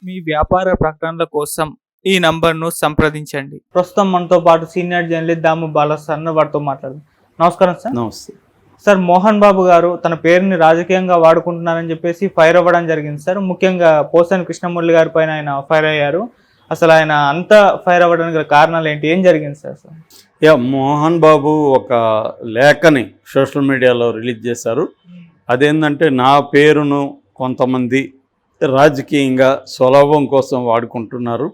మీ వ్యాపార ప్రకటనల కోసం ఈ నంబర్ను సంప్రదించండి. ప్రస్తుతం మనతో పాటు సీనియర్ జర్నలిస్ట్ దాము బాలా సార్ వారితో మాట్లాడదాం. నమస్కారం సార్. నమస్తే సార్, మోహన్ బాబు గారు తన పేరుని రాజకీయంగా వాడుకుంటున్నారని చెప్పేసి ఫైర్ అవ్వడం జరిగింది సార్. ముఖ్యంగా పోసాని కృష్ణమురళి గారి పైన ఆయన ఫైర్ అయ్యారు. అసలు ఆయన అంత ఫైర్ అవ్వడానికి గల కారణాలు ఏంటి, ఏం జరిగింది సార్? మోహన్ బాబు ఒక లేఖని సోషల్ మీడియాలో రిలీజ్ చేశారు. అదేంటంటే నా పేరును కొంతమంది రాజకీయంగా స్వలాభం కోసం వాడుకుంటున్నారు,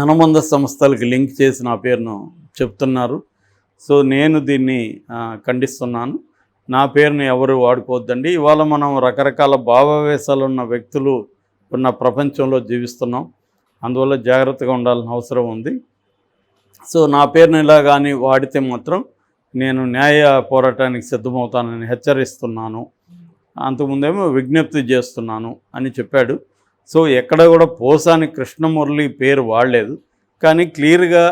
అనుబంధ సంస్థలకు లింక్ చేసి నా పేరును చెప్తున్నారు. సో నేను దీన్ని ఖండిస్తున్నాను. నా పేరుని ఎవరు వాడుకోవద్దండి. ఇవాళ మనం రకరకాల భావావేశాలు ఉన్న వ్యక్తులు ఉన్న ప్రపంచంలో జీవిస్తున్నాం. అందువల్ల జాగ్రత్తగా ఉండాల్సిన అవసరం ఉంది. సో నా పేరుని ఇలా కానీ వాడితే మాత్రం నేను న్యాయ పోరాటానికి సిద్ధమవుతానని హెచ్చరిస్తున్నాను, అంతకుముందేమో విజ్ఞప్తి చేస్తున్నాను అని చెప్పాడు. సో ఎక్కడ కూడా పోసాని కృష్ణమురళి పేరు వాడలేదు, కానీ క్లియర్గా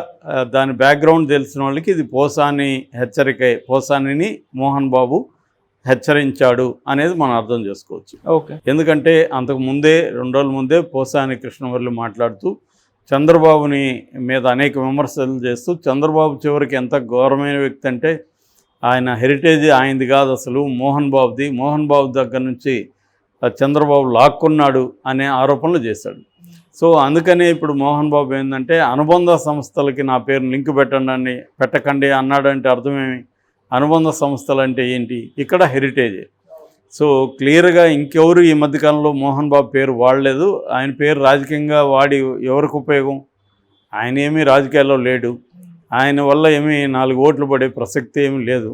దాని బ్యాక్గ్రౌండ్ తెలిసిన వాళ్ళకి ఇది పోసాని హెచ్చరిక, పోసానిని మోహన్ బాబు హెచ్చరించాడు అనేది మనం అర్థం చేసుకోవచ్చు. ఓకే. ఎందుకంటే అంతకుముందే 2 రోజుల ముందే పోసాని కృష్ణమురళి మాట్లాడుతూ చంద్రబాబుని మీద అనేక విమర్శలు చేస్తూ, చంద్రబాబు చివరికి ఎంత ఘోరమైన వ్యక్తి అంటే ఆయన హెరిటేజ్ ఆయనది కాదు, అసలు మోహన్ బాబుది, మోహన్ బాబు దగ్గర నుంచి చంద్రబాబు లాక్కున్నాడు అనే ఆరోపణలు చేశాడు. సో అందుకనే ఇప్పుడు మోహన్ బాబు ఏంటంటే అనుబంధ సంస్థలకి నా పేరు లింక్ పెట్టకండి అన్నాడంటే అర్థమేమి? అనుబంధ సంస్థలు అంటే ఏంటి? ఇక్కడ హెరిటేజే. సో క్లియర్గా ఇంకెవరు ఈ మధ్యకాలంలో మోహన్ బాబు పేరు వాడలేదు. ఆయన పేరు రాజకీయంగా వాడి ఎవరికి ఉపయోగం? ఆయన ఏమీ రాజకీయాల్లో లేడు, ఆయన వల్ల ఏమీ 4 ఓట్లు పడే ప్రసక్తి ఏమీ లేదు.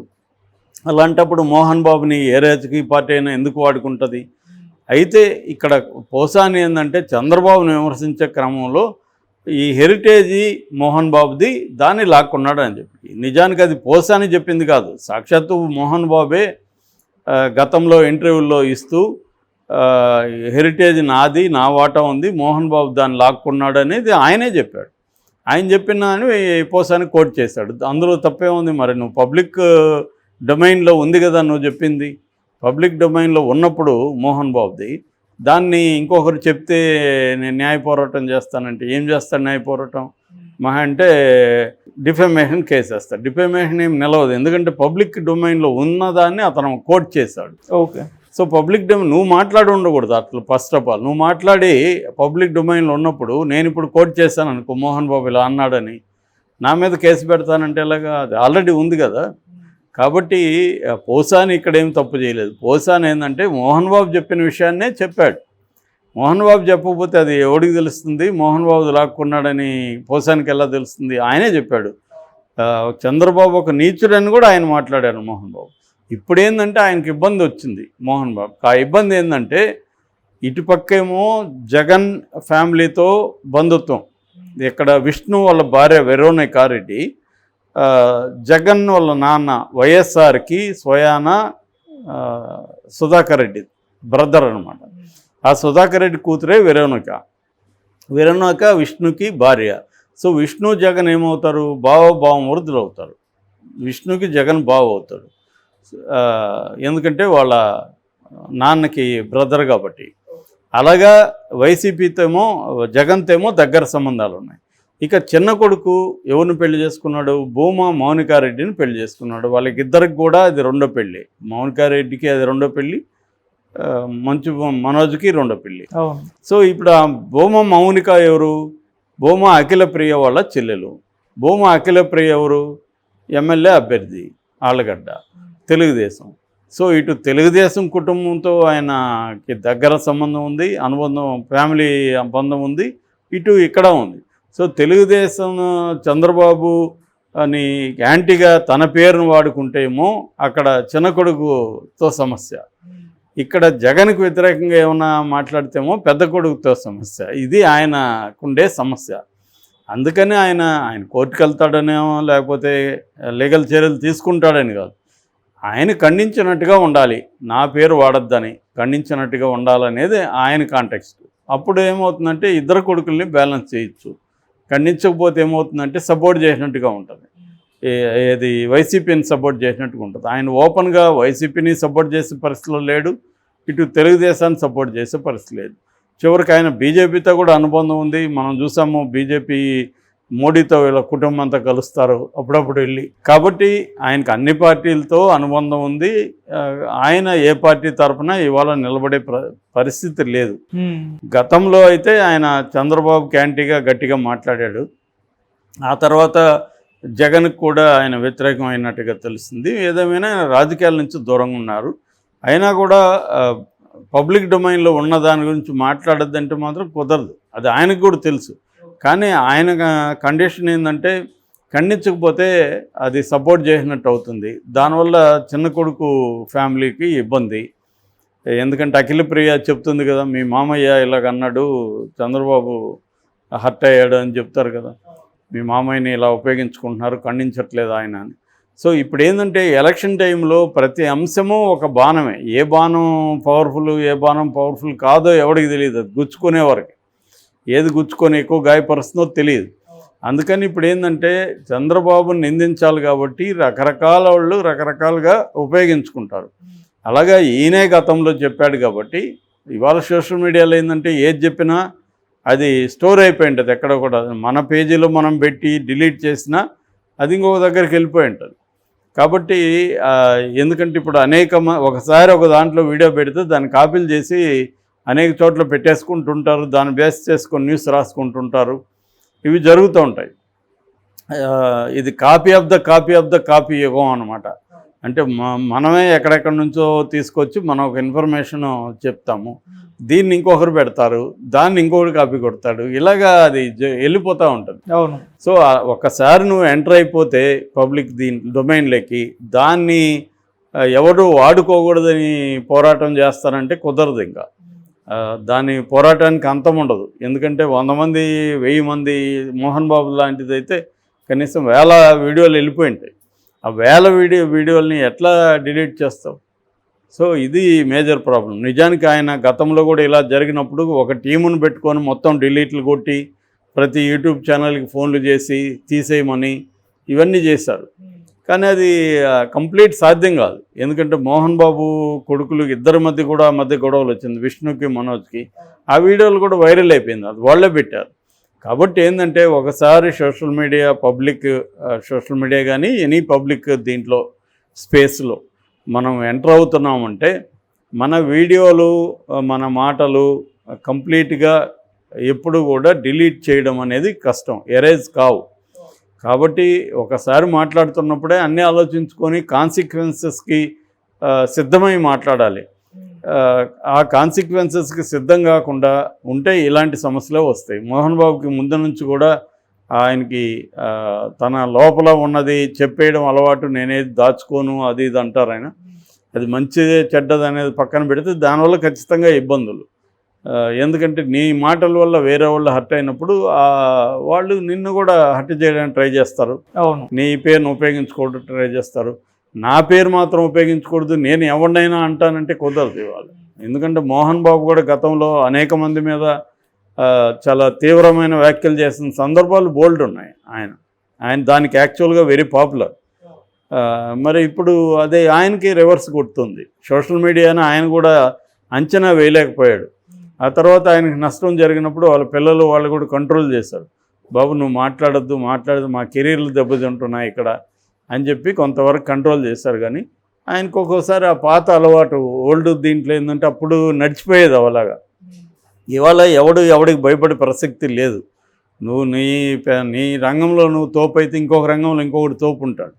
అలాంటప్పుడు మోహన్ బాబుని ఏ రాజకీయ పార్టీ అయినా ఎందుకు వాడుకుంటుంది? అయితే ఇక్కడ పోసాని ఏంటంటే చంద్రబాబుని విమర్శించే క్రమంలో ఈ హెరిటేజీ మోహన్ బాబుది, దాన్ని లాక్కున్నాడు అని చెప్పి. నిజానికి అది పోసాని చెప్పింది కాదు, సాక్షాత్తు మోహన్ బాబే గతంలో ఇంటర్వ్యూల్లో ఇస్తూ హెరిటేజ్ నాది, నా వాటా ఉంది, మోహన్ బాబు దాన్ని లాక్కున్నాడు అనేది ఆయనే చెప్పాడు. ఆయన చెప్పిన అని పోసాని కోట్ చేశాడు. అందులో తప్పే ఉంది? మరి నువ్వు పబ్లిక్ డొమైన్లో ఉంది కదా నువ్వు చెప్పింది. పబ్లిక్ డొమైన్లో ఉన్నప్పుడు మోహన్ బాబుది, దాన్ని ఇంకొకరు చెప్తే నేను న్యాయ పోరాటం చేస్తానంటే ఏం చేస్తాడు న్యాయ పోరాటం? మహా అంటే డిఫెమేషన్ కేసు వేస్తాడు. డిఫెమేషన్ ఏం నిలవదు, ఎందుకంటే పబ్లిక్ డొమైన్లో ఉన్నదాన్ని అతను కోట్ చేశాడు. ఓకే. సో పబ్లిక్ డొమైన్ నువ్వు మాట్లాడి ఉండకూడదు అట్లా. ఫస్ట్ ఆఫ్ ఆల్ నువ్వు మాట్లాడి పబ్లిక్ డొమైన్లో ఉన్నప్పుడు నేను ఇప్పుడు కోట్ చేశాను అనుకో, మోహన్ బాబు ఇలా అన్నాడని, నా మీద కేసు పెడతానంటే ఎలాగా? అది ఆల్రెడీ ఉంది కదా. కాబట్టి పోసాని ఇక్కడేం తప్పు చేయలేదు. పోసాని ఏంటంటే మోహన్ బాబు చెప్పిన విషయాన్నే చెప్పాడు. మోహన్ బాబు చెప్పకపోతే అది ఎవడికి తెలుస్తుంది? మోహన్ బాబు లాక్కున్నాడని పోసానికి ఎలా తెలుస్తుంది? ఆయనే చెప్పాడు. చంద్రబాబు ఒక నీచుడని కూడా ఆయన మాట్లాడారు మోహన్ బాబు. ఇప్పుడు ఏంటంటే ఆయనకి ఇబ్బంది వచ్చింది మోహన్ బాబు. ఆ ఇబ్బంది ఏంటంటే ఇటుపక్కేమో జగన్ ఫ్యామిలీతో బంధుత్వం, ఇక్కడ విష్ణు వాళ్ళ భార్య వెరోనికా రెడ్డి, జగన్ వాళ్ళ నాన్న వైఎస్ఆర్కి స్వయాన సుధాకర్ రెడ్డి బ్రదర్ అనమాట. ఆ సుధాకర్ రెడ్డి కూతురే వెరోనిక విష్ణుకి భార్య. సో విష్ణు జగన్ ఏమవుతారు? బావమరుదులు అవుతారు. విష్ణుకి జగన్ బావ అవుతాడు, ఎందుకంటే వాళ్ళ నాన్నకి బ్రదర్ కాబట్టి. అలాగా వైసీపీతో ఏమో జగన్తో ఏమో దగ్గర సంబంధాలు ఉన్నాయి. ఇక చిన్న కొడుకు ఎవరిని పెళ్లి చేసుకున్నాడు? భూమా మౌనికారెడ్డిని పెళ్లి చేసుకున్నాడు. వాళ్ళకిద్దరికి కూడా అది 2వ పెళ్ళి. మౌనికారెడ్డికి అది 2వ పెళ్ళి, మంచు మనోజ్కి 2వ పెళ్ళి. సో ఇప్పుడు ఆ భూమా మౌనిక ఎవరు? భూమా అఖిలప్రియ వాళ్ళ చెల్లెలు. భూమా అఖిలప్రియ ఎవరు? ఎమ్మెల్యే అభ్యర్థి, ఆళ్ళగడ్డ, తెలుగుదేశం. సో ఇటు తెలుగుదేశం కుటుంబంతో ఆయనకి దగ్గర సంబంధం ఉంది, అనుబంధం, ఫ్యామిలీ బంధం ఉంది. ఇటు ఇక్కడ ఉంది. సో తెలుగుదేశం చంద్రబాబు అని యాంటీగా తన పేరును వాడుకుంటేమో అక్కడ చిన్న కొడుకుతో సమస్య, ఇక్కడ జగన్కు వ్యతిరేకంగా ఏమన్నా మాట్లాడితేమో పెద్ద కొడుకుతో సమస్య. ఇది ఆయనకుండే సమస్య. అందుకని ఆయన కోర్టుకు వెళ్తాడనేమో, లేకపోతే లీగల్ చర్యలు తీసుకుంటాడని కాదు, ఆయన ఖండించినట్టుగా ఉండాలి, నా పేరు వాడొద్దని ఖండించినట్టుగా ఉండాలనేది ఆయన కాంటెక్స్ట్. అప్పుడు ఏమవుతుందంటే ఇద్దరు కొడుకుల్ని బ్యాలెన్స్ చేయొచ్చు. ఖండించకపోతే ఏమవుతుందంటే సపోర్ట్ చేసినట్టుగా ఉంటుంది, ఏది వైసీపీని సపోర్ట్ చేసినట్టుగా ఉంటుంది. ఆయన ఓపెన్గా వైసీపీని సపోర్ట్ చేసే పరిస్థితిలో లేడు, ఇటు తెలుగుదేశాన్ని సపోర్ట్ చేసే పరిస్థితి లేదు. చివరికి ఆయన బీజేపీతో కూడా అనుబంధం ఉంది. మనం చూసాము బీజేపీ మోడీతో వీళ్ళ కుటుంబం అంతా కలుస్తారు అప్పుడప్పుడు వెళ్ళి. కాబట్టి ఆయనకు అన్ని పార్టీలతో అనుబంధం ఉంది. ఆయన ఏ పార్టీ తరఫున ఇవాళ నిలబడే పరిస్థితి లేదు. గతంలో అయితే ఆయన చంద్రబాబు క్యాంటీగా గట్టిగా మాట్లాడాడు. ఆ తర్వాత జగన్కి కూడా ఆయన వ్యతిరేకమైనట్టుగా తెలుస్తుంది. ఏదేమైనా ఆయన రాజకీయాల నుంచి దూరంగా ఉన్నారు. అయినా కూడా పబ్లిక్ డొమైన్లో ఉన్న దాని గురించి మాట్లాడద్దంటే మాత్రం కుదరదు. అది ఆయనకు కూడా తెలుసు. కానీ ఆయన కండిషన్ ఏంటంటే ఖండించకపోతే అది సపోర్ట్ చేసినట్టు అవుతుంది. దానివల్ల చిన్న కొడుకు ఫ్యామిలీకి ఇబ్బంది. ఎందుకంటే అఖిలప్రియ చెప్తుంది కదా, మీ మామయ్య ఇలాగన్నాడు, చంద్రబాబు హర్ట్ అయ్యాడు అని చెప్తారు కదా, మీ మామయ్యని ఇలా ఉపయోగించుకుంటున్నారు, ఖండించట్లేదు ఆయన అని. సో ఇప్పుడు ఏంటంటే ఎలక్షన్ టైంలో ప్రతి అంశము ఒక బాణమే. ఏ బాణం పవర్ఫుల్, ఏ బాణం పవర్ఫుల్ కాదో ఎవరికి తెలియదు. అది గుచ్చుకునేవారికి ఏది గుచ్చుకొని ఎక్కువ గాయపరుస్తుందో తెలియదు. అందుకని ఇప్పుడు ఏంటంటే చంద్రబాబుని నిందించాలి కాబట్టి రకరకాల వాళ్ళు రకరకాలుగా ఉపయోగించుకుంటారు. అలాగా ఈయనే గతంలో చెప్పాడు కాబట్టి ఇవాళ సోషల్ మీడియాలో ఏంటంటే ఏది చెప్పినా అది స్టోర్ అయిపోయి ఉంటుంది. ఎక్కడ కూడా మన పేజీలో మనం పెట్టి డిలీట్ చేసినా అది ఇంకొక దగ్గరికి వెళ్ళిపోయి ఉంటుంది. కాబట్టి ఎందుకంటే ఇప్పుడు ఒకసారి ఒక దాంట్లో వీడియో పెడితే దాన్ని కాపీలు చేసి అనేక చోట్ల పెట్టేసుకుంటుంటారు. దాన్ని బేస్ చేసుకొని న్యూస్ రాసుకుంటుంటారు. ఇవి జరుగుతూ ఉంటాయి. ఇది కాపీ ఆఫ్ ద కాపీ యుగం అనమాట. అంటే మనమే ఎక్కడెక్కడి నుంచో తీసుకొచ్చి మనం ఒక ఇన్ఫర్మేషన్ చెప్తాము, దీన్ని ఇంకొకరు పెడతారు, దాన్ని ఇంకొకరు కాపీ కొడతాడు, ఇలాగా అది వెళ్ళిపోతూ ఉంటుంది. అవును. సో ఒకసారి నువ్వు ఎంటర్ అయిపోతే పబ్లిక్ డొమైన్లోకి దాన్ని ఎవరు వాడుకోకూడదని పోరాటం చేస్తారంటే కుదరదు. ఇంకా దాని పోరాటానికి అంతం ఉండదు. ఎందుకంటే 100 మంది 1000 మంది మోహన్ బాబు లాంటిది అయితే కనీసం 1000 వీడియోలు వెళ్ళిపోయి ఉంటాయి. ఆ 1000 వీడియోల్ని ఎట్లా డిలీట్ చేస్తావు? సో ఇది మేజర్ ప్రాబ్లం. నిజానికి ఆయన గతంలో కూడా ఇలా జరిగినప్పుడు ఒక టీమును పెట్టుకొని మొత్తం డిలీట్లు కొట్టి ప్రతి యూట్యూబ్ ఛానల్కి ఫోన్లు చేసి తీసేయమని ఇవన్నీ చేశారు. కానీ అది కంప్లీట్ సాధ్యం కాదు. ఎందుకంటే మోహన్ బాబు కొడుకులు ఇద్దరి మధ్య గొడవలు వచ్చింది, విష్ణుకి మనోజ్కి. ఆ వీడియోలు కూడా వైరల్ అయిపోయింది, అది వాళ్ళే పెట్టారు. కాబట్టి ఏంటంటే ఒకసారి సోషల్ మీడియా కానీ ఎనీ పబ్లిక్ దీంట్లో స్పేస్లో మనం ఎంటర్ అవుతున్నామంటే మన వీడియోలు మన మాటలు కంప్లీట్గా ఎప్పుడు కూడా డిలీట్ చేయడం అనేది కష్టం, ఎరేజ్ కావు. కాబట్టి ఒకసారి మాట్లాడుతున్నప్పుడే అన్నీ ఆలోచించుకొని కాన్సిక్వెన్సెస్కి సిద్ధమై మాట్లాడాలి. ఆ కాన్సిక్వెన్సెస్కి సిద్ధం కాకుండా ఉంటే ఇలాంటి సమస్యలే వస్తాయి. మోహన్ బాబుకి ముందు నుంచి కూడా ఆయనకి తన లోపల ఉన్నది చెప్పేయడం అలవాటు, నేనేది దాచుకోను అది ఇది అంటారు ఆయన. అది మంచిదే చెడ్డది అనేది పక్కన పెడితే దానివల్ల ఖచ్చితంగా ఇబ్బందులు. ఎందుకంటే నీ మాటల వల్ల వేరే వాళ్ళు హర్ట్ అయినప్పుడు వాళ్ళు నిన్ను కూడా హర్ట్ చేయడానికి ట్రై చేస్తారు. అవును. నీ పేరును ఉపయోగించుకోవడానికి ట్రై చేస్తారు. నా పేరు మాత్రం ఉపయోగించకూడదు, నేను ఎవరినైనా అంటానంటే కుదరదు ఇవాళ. ఎందుకంటే మోహన్ బాబు కూడా గతంలో అనేక మంది మీద చాలా తీవ్రమైన వ్యాఖ్యలు చేసిన సందర్భాలు బోల్డ్ ఉన్నాయి. ఆయన దానికి యాక్చువల్గా వెరీ పాపులర్. మరి ఇప్పుడు అదే ఆయనకి రివర్స్ కొడుతుంది. సోషల్ మీడియాని ఆయన కూడా అంచనా వేయలేకపోయాడు. ఆ తర్వాత ఆయనకి నష్టం జరిగినప్పుడు వాళ్ళ పిల్లలు వాళ్ళు కూడా కంట్రోల్ చేశారు. బాబు నువ్వు మాట్లాడద్దు, మా కెరీర్లు దెబ్బతింటున్నాయి ఇక్కడ అని చెప్పి కొంతవరకు కంట్రోల్ చేశారు. కానీ ఆయనకు ఒక్కోసారి ఆ పాత అలవాటు ఓల్డ్ దీంట్లో ఏంటంటే అప్పుడు నడిచిపోయేది అవలాగా. ఇవాళ ఎవడికి భయపడే ప్రసక్తి లేదు. నువ్వు నీ రంగంలో నువ్వు తోపు అయితే ఇంకొక రంగంలో ఇంకొకటి తోపు ఉంటాడు.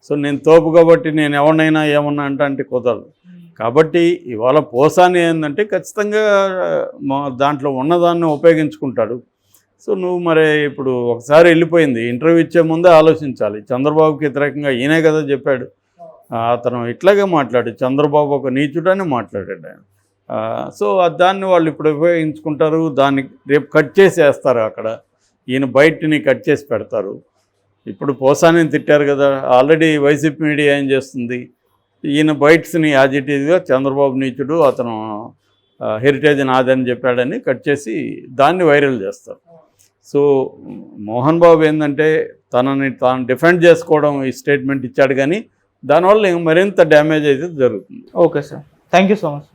సో నేను తోపు కాబట్టి నేను ఎవరినైనా ఏమన్నా అంటే కుదరదు. కాబట్టి ఇవాళ పోసాని ఏంటంటే ఖచ్చితంగా దాంట్లో ఉన్నదాన్ని ఉపయోగించుకుంటాడు. సో నువ్వు మరి ఇప్పుడు ఒకసారి వెళ్ళిపోయింది, ఇంటర్వ్యూ ఇచ్చే ముందే ఆలోచించాలి. చంద్రబాబుకి వ్యతిరేకంగా ఈయనే కదా చెప్పాడు, అతను ఇట్లాగే మాట్లాడు, చంద్రబాబు ఒక నీచుడని మాట్లాడాడు ఆయన. సో దాన్ని వాళ్ళు ఇప్పుడు ఉపయోగించుకుంటారు, దాన్ని రేపు కట్ చేసి వేస్తారు. అక్కడ ఈయన బయటిని కట్ చేసి పెడతారు. ఇప్పుడు పోసాని తిట్టారు కదా, ఆల్రెడీ వైసీపీ మీడియా ఏం చేస్తుంది, ఈయన బైట్స్ని యాజిటీవ్గా చంద్రబాబు నీచుడు, అతను హెరిటేజ్ నాదని చెప్పాడని కట్ చేసి దాన్ని వైరల్ చేస్తారు. సో మోహన్ బాబు ఏంటంటే తాను డిఫెండ్ చేసుకోవడం ఈ స్టేట్మెంట్ ఇచ్చాడు, కానీ దానివల్ల మరింత డ్యామేజ్ అయితే జరుగుతుంది. Okay sir, thank you so much.